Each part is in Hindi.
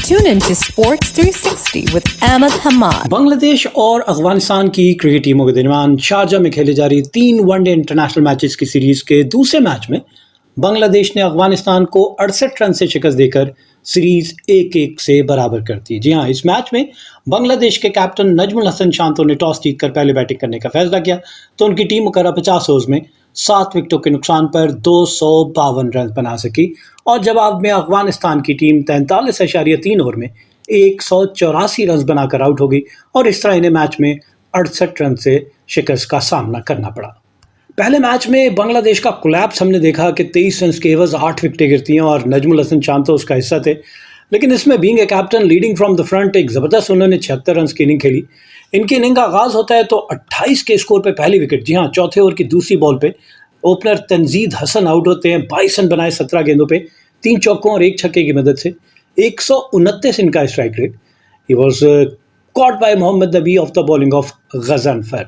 Tune in to Sports 360 with Ahmed Hamad. Bangladesh और अफगानिस्तान की क्रिकेट टीमों के दरमियान शारजा में खेले जा रही 3 वनडे इंटरनेशनल मैचेस की सीरीज के दूसरे मैच में बांग्लादेश ने अफगानिस्तान को 68 रन से शिकस्त देकर सीरीज 1-1 से बराबर कर दी। जी हां, इस मैच में बांग्लादेश के कैप्टन नजमुल हसन शांतो ने टॉस जीतकर पहले बैटिंग करने का फैसला किया तो उनकी टीम मुकर्रर 50 ओवर्स में 7 विकेटों के नुकसान पर 252 रन बना सकी और जवाब में अफगानिस्तान की टीम 43.3 ओवर में 184 रन बनाकर आउट हो गई और इस तरह इन्हें मैच में 68 रन से शिकस्त का सामना करना पड़ा। पहले मैच में बांग्लादेश का कोलैप्स हमने देखा कि 23 रन के एवज 8 विकेटें गिरती हैं और नजमुल हसन शांतो उसका हिस्सा थे, लेकिन इसमें being a captain leading from the front एक ज़बरदस्त उन्होंने 76 रन की इनिंग खेली। इनकी इनिंग का आगाज़ होता है तो 28 के स्कोर पे पहली विकेट, जी हाँ, चौथे ओवर की दूसरी बॉल पे ओपनर तंजीद हसन आउट होते हैं। 22 रन बनाए 17 गेंदों पे 3 चौकों और 1 छक्के की मदद से। 129 इनका strike rate. He was caught by Mohammad Nabi off the bowling of Ghazanfar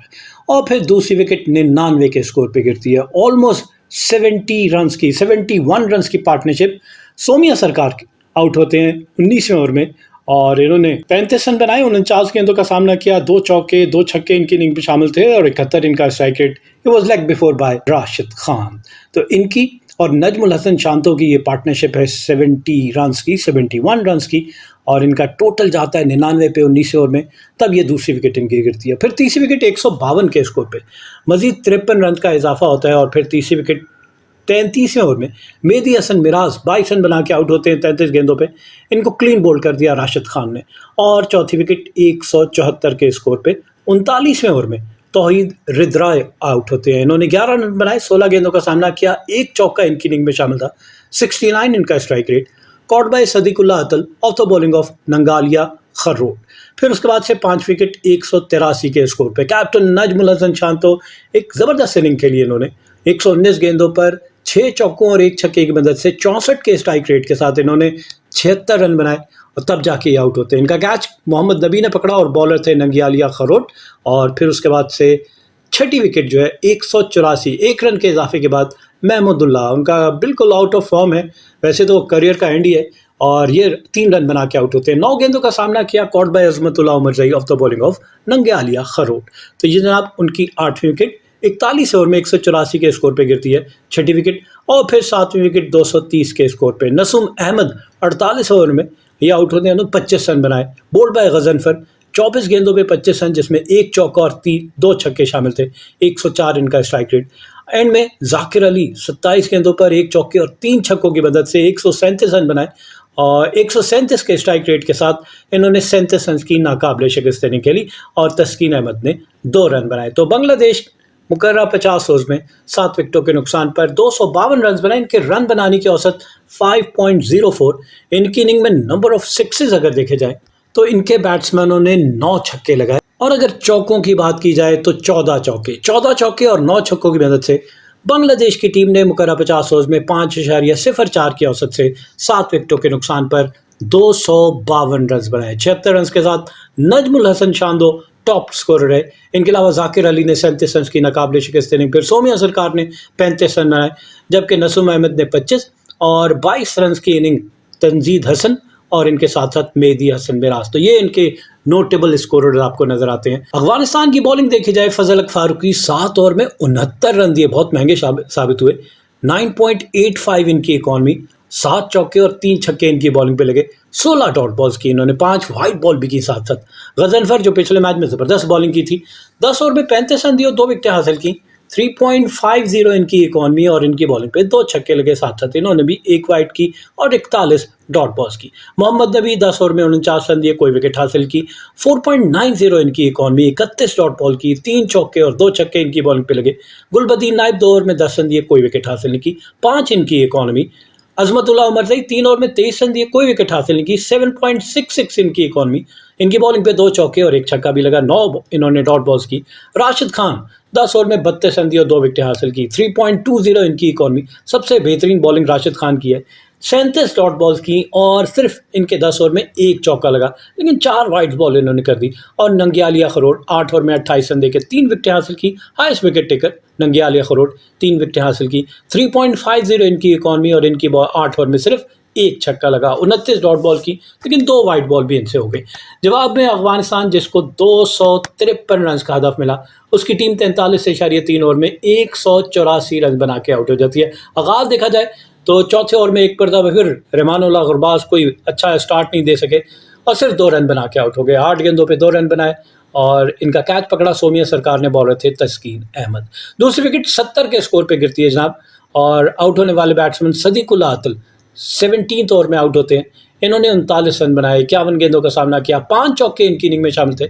और फिर दूसरी विकेट 99 के स्कोर पे गिरती है। ऑलमोस्ट 71 रन की पार्टनरशिप सोमिया सरकार आउट होते हैं 19वें ओवर में और इन्होंने 35 रन बनाए 49 गेंदों का सामना किया। 2 चौके 2 छक्के इनकी इनिंग में शामिल थे और 71 इनका strike rate. It was leg before by Rashid Khan. तो इनकी और नजमुल हसन शांतो की ये पार्टनरशिप है 71 रन की और इनका टोटल जाता है 99 पे 19 ओवर में, तब ये दूसरी विकेट इनकी गिरती है। फिर तीसरी विकेट 152 के स्कोर पे मजीद 53 रन का इजाफा होता है और फिर तीसरी विकेट 33वें ओवर में मेहदी हसन मिराज 22 रन बना के आउट होते हैं 33 गेंदों पे। इनको क्लीन बोल्ड कर दिया राशिद खान ने और चौथी विकेट 174 के स्कोर पे 39वें ओवर में तौहीद रिदराय आउट होते हैं। इन्होंने 11 रन बनाए 16 गेंदों का सामना किया। 1 चौका इनकी इनिंग में शामिल था। 69 इनका strike rate. Caught bye Sediqullah अतल ऑफ द बॉलिंग ऑफ नंगालिया खर्रोट। फिर उसके बाद से 5 विकेट 183 के स्कोर पे कैप्टन नजमुल हसन शांतो एक ज़बरदस्त इनिंग खेली। इन्होंने 119 गेंदों पर 6 चौकों और 1 छक्के की मदद से 64 के स्ट्राइक रेट के साथ इन्होंने 76 रन बनाए और तब जाके आउट होते हैं। इनका कैच मोहम्मद नबी ने पकड़ा और बॉलर थे नंगियालिया खरोट और फिर उसके बाद से छठी विकेट जो है 184 1 रन के इजाफे के बाद महमूदुल्लाह, उनका बिल्कुल आउट ऑफ फॉर्म है, वैसे तो करियर का एंड ही है और ये 3 रन बना के आउट होते हैं। 9 गेंदों का सामना किया caught by Azmatullah Omarzai off the bowling of Naangeyalia Kharote. तो ये जनाब उनकी 8वीं विकेट 41 ओवर में 184 के स्कोर पे गिरती है छठी विकेट और फिर 7वीं विकेट 230 के स्कोर पे नसूम अहमद 48 ओवर में ये आउट होते हैं। 25 रन बनाए बोल्ड बाय गजनफर 24 गेंदों पे 25 रन जिसमें 1 चौका और 2 छक्के शामिल थे। 104 इनका स्ट्राइक रेट। एंड में जाकिर अली 27 गेंदों पर 1 चौके और 3 छक्कों की मदद से 137 रन बनाए और 137 के स्ट्राइक रेट के साथ इन्होंने 37 रन की नाकाबिले शिकस्त इनिंग खेली और तस्कीन अहमद ने 2 रन बनाए। तो बांग्लादेश मुकर्रर 50 ओवर्स में 7 विकेटों के नुकसान पर 252 रन बनाए। इनके रन बनाने की औसत 5.04। इनकी इनिंग में नंबर ऑफ सिक्सेस अगर देखे जाए तो इनके बैट्समैनों ने 9 छक्के लगाए और अगर चौकों की बात की जाए तो 14 चौके और 9 छक्कों की मदद से बांग्लादेश की टीम ने मुकर्रर 50 ओवर्स में 5.04 की औसत से 7 विकेटों के नुकसान पर 252 रन बनाए। 76 रन के साथ नजमुल हसन शांतो टॉप स्कोरर है। इनके अलावा जाकिर अली ने 37 रन की नाकाबिले शिकस्त इनिंग, फिर सोमिया सरकार ने 35 रन बनाए जबकि नसूम अहमद ने 25 और 22 रन की इनिंग तंजीद हसन और इनके साथ साथ मेहदी हसन मिराज। तो ये इनके नोटेबल स्कोरर आपको नजर आते हैं। अफगानिस्तान की बॉलिंग देखी जाए फजल हक फारूकी 7 ओवर में 69 रन दिए, बहुत महंगे साबित हुए। 9.85 इनकी इकॉनमी, 7 चौके और 3 छक्के इनकी बॉलिंग पे लगे। 16 डॉट बॉल्स की इन्होंने, 5 वाइड बॉल भी की साथ साथ। गजनफर जो पिछले मैच में ज़बरदस्त बॉलिंग की थी 10 ओवर में 35 रन दिए और 2 विकेटें हासिल की। 3.50 इनकी इकॉनमी और इनकी बॉलिंग पे 2 छक्के लगे साथ साथ। इन्होंने भी 1 वाइड की और 41 डॉट बॉल्स की। मोहम्मद नबी 10 ओवर में 49 रन दिए, कोई विकेट हासिल की। 4.90 इनकी इकॉनमी, 31 डॉट बॉल की, 3 चौके और 2 छक्के इनकी बॉलिंग पे लगे। गुलबदीन नाइब 2 ओवर में 10 रन दिए, कोई विकेट हासिल नहीं की। 5 इनकी इकॉनमी। अजमतुल्लाह उमरजई 3 ओवर में 23 रन दिए, कोई विकेट हासिल नहीं की। 7.66 इनकी इकॉनमी। इनकी बॉलिंग पे 2 चौके और 1 छक्का भी लगा। 9 इन्होंने डॉट बॉल्स की। राशिद खान 10 ओवर में 32 रन दिए और 2 विकेटें हासिल की। 3.20 इनकी इकॉनमी। सबसे बेहतरीन बॉलिंग राशिद खान की है। 37 डॉट बॉल्स की और सिर्फ इनके 10 ओवर में 1 चौका लगा, लेकिन 4 वाइड बॉल इन्होंने कर दी। और नंगियालिया खरोट 8 ओवर में 28 रन देकर 3 विकेटें हासिल की। हाईएस्ट विकेट टेकर नंगियालिया खरोट 3 विकेटें हासिल की। 3.50 इनकी इकॉनमी और इनकी 8 ओवर में सिर्फ एक छक्का लगा, 29 डॉट बॉल की, लेकिन 2 वाइड बॉल भी इनसे हो गई। जवाब में अफगानिस्तान, जिसको 253 रन का हदफ मिला, उसकी टीम 43.3 ओवर में 184 रन बना के आउट हो जाती है। आगाज़ देखा जाए तो चौथे ओवर में एक पर दफा फिर रहमानुल्लाह गुरबाज कोई अच्छा स्टार्ट नहीं दे सके और सिर्फ 2 रन बना के आउट हो गए। 8 गेंदों पे 2 रन बनाए और इनका कैच पकड़ा सोमिया सरकार ने, बॉलर थे तस्कीन अहमद। दूसरी विकेट 70 के स्कोर पे गिरती है जनाब, और आउट होने वाले बैट्समैन सदीकुल्लाह अतल 17th ओवर में आउट होते हैं। इन्होंने 39 रन बनाए, 51 गेंदों का सामना किया, 5 चौके इनकी इनिंग में शामिल थे।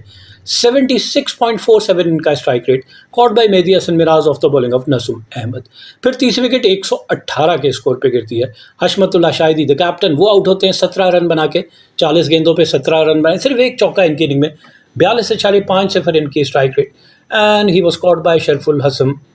76.47 इनका strike rate, caught by Mehidy Hasan Miraz off the bowling of Nasum Ahmed. फिर तीसरी विकेट 118 के स्कोर पे गिरती है। हशमतुल्लाह शाहिदी द कैप्टन, वो आउट होते हैं 17 रन बना के, 40 गेंदों पे 17 रन बनाए, सिर्फ एक चौका इनकी इनिंग में, 42.5 इनकी strike rate, and he was caught bye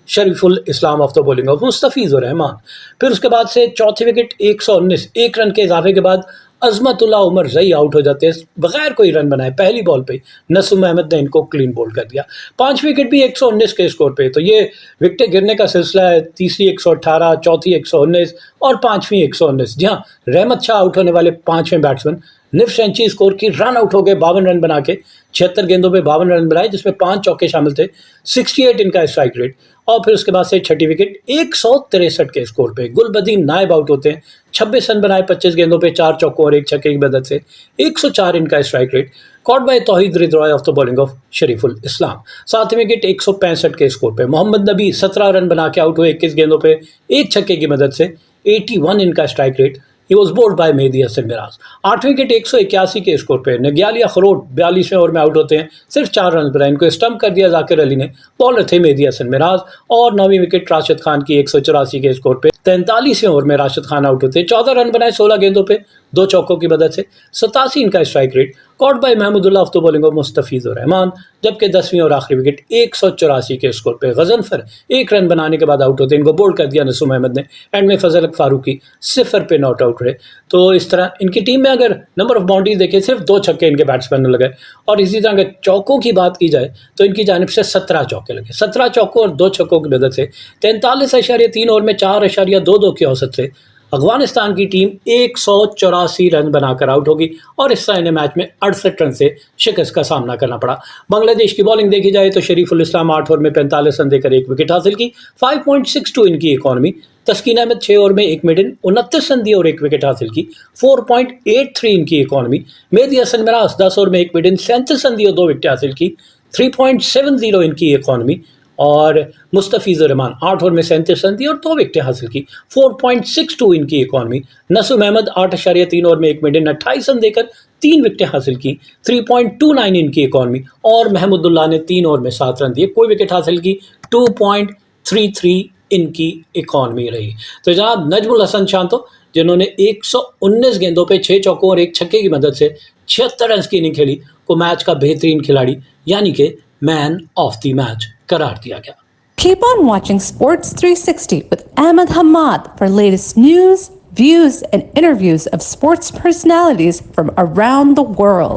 Shariful Islam of the bowling of Mustafizur Rahman. फिर उसके बाद से चौथी विकेट 119, 1 रन के इजाफे के बाद अजमतुल्लाह उमर जई आउट हो जाते हैं बगैर कोई रन बनाए, पहली बॉल पे नसूम अहमद ने इनको क्लीन बोल्ड कर दिया। 5 विकेट भी 119 के स्कोर पे। तो ये विकेटें गिरने का सिलसिला है, तीसरी 118, चौथी 119 और पांचवी 119। जी हाँ, रहमत शाह आउट होने वाले 5वें बैट्समैन, निफ सेंचुरी स्कोर की, रन आउट हो गए 52 रन बना के, 76 गेंदों पे 52 रन बनाए, जिसमें 5 चौके शामिल थे, 68 इनका स्ट्राइक रेट। और फिर उसके बाद से छठी विकेट 163 के स्कोर पे गुलबदीन नायब आउट होते हैं, 26 रन बनाए 25 गेंदों पे, 4 चौकों और 1 छक्के की मदद से, 104 इनका strike rate, caught by Towhid Hridoy off the bowling of Shoriful Islam. 7वीं विकेट 165 के स्कोर पे मोहम्मद नबी 17 रन बना के आउट हुए 21 गेंदों पे, 1 छक्के की मदद से, 81 इनका strike rate, he was bowled by Mehidy Hasan Miraz. 8वीं विकेट 181 के स्कोर पे नग्याली अखरोट 42वें ओवर में आउट होते हैं, सिर्फ 4 रन बनाए, इनको स्टंप कर दिया जाकिर अली ने, बॉलर थे मेहदी हसन मिराज। और 9वीं विकेट राशिद खान की 184 के स्कोर पे 43वें ओवर में राशिद खान आउट होते हैं, 14 रन बनाए 16 गेंदों पे, 2 चौकों की मदद से, 87 इनका strike rate, caught bye Mahmudullah of the bowling of Mustafizur Rahman. जबकि 10वीं और आखिरी विकेट 184 के स्कोर पे गजनफर 1 रन बनाने के बाद आउट होते हैं, इनको बोल्ड कर दिया नसूम अहमद ने, एंड में फजल फारूकी 0 पे नॉट आउट रहे। तो इस तरह इनकी टीम में अगर नंबर ऑफ बाउंड्रीज देखें, सिर्फ 2 छक्के इनके बैट्समैन ने लगाए। और इसी तरह अगर चौकों की बात की जाए तो इनकी जानिब से 17 चौके लगे, 17 चौकों और 2 छक्कों की मदद से 43.3 ओवर में 4.22 की औसत से अफगानिस्तान की टीम 184 रन बनाकर आउट होगी, और इस तरह इन्हें मैच में 68 रन से शिकस्त का सामना करना पड़ा। बांग्लादेश की बॉलिंग देखी जाए तो शरीफुल इस्लाम 8 ओवर में 45 रन देकर 1 विकेट हासिल की, 5.62 इनकी इकॉनमी। तस्कीन अहमद 6 ओवर में 1 मिडन 29 रन दिए और 1 विकेट हासिल की, 4.83 इनकी इकॉनमी। मेहदी हसन मिराज 10 ओवर में 1 मिडन 37 रन दिए और 2 विकेट हासिल की, 3.70 इनकी इकॉनमी। और मुस्तफीजुर रहमान 8 ओवर में 37 रन दिए और 2 विकेटें हासिल की, 4.62 इनकी इकॉनमी। नसूम अहमद 8.3 ओवर में 1 मिडन 28 रन देकर 3 विकेटें हासिल की, 3.29 इनकी इकॉनमी। और महमूदुल्लाह ने 3 ओवर में 7 रन दिए, कोई विकेट हासिल की, 2.33 इनकी इकॉनमी रही। तो जनाब नजमुल हसन शांतो, जिन्होंने 119 गेंदों पे 6 चौकों और 1 छक्के की मदद से 76 रन की इनिंग खेली, को मैच का बेहतरीन खिलाड़ी यानी कि मैन ऑफ द मैच करार दिया गया। Keep on watching Sports 360 with Ahmed Hamad for latest news, views, and interviews of sports personalities from around the world.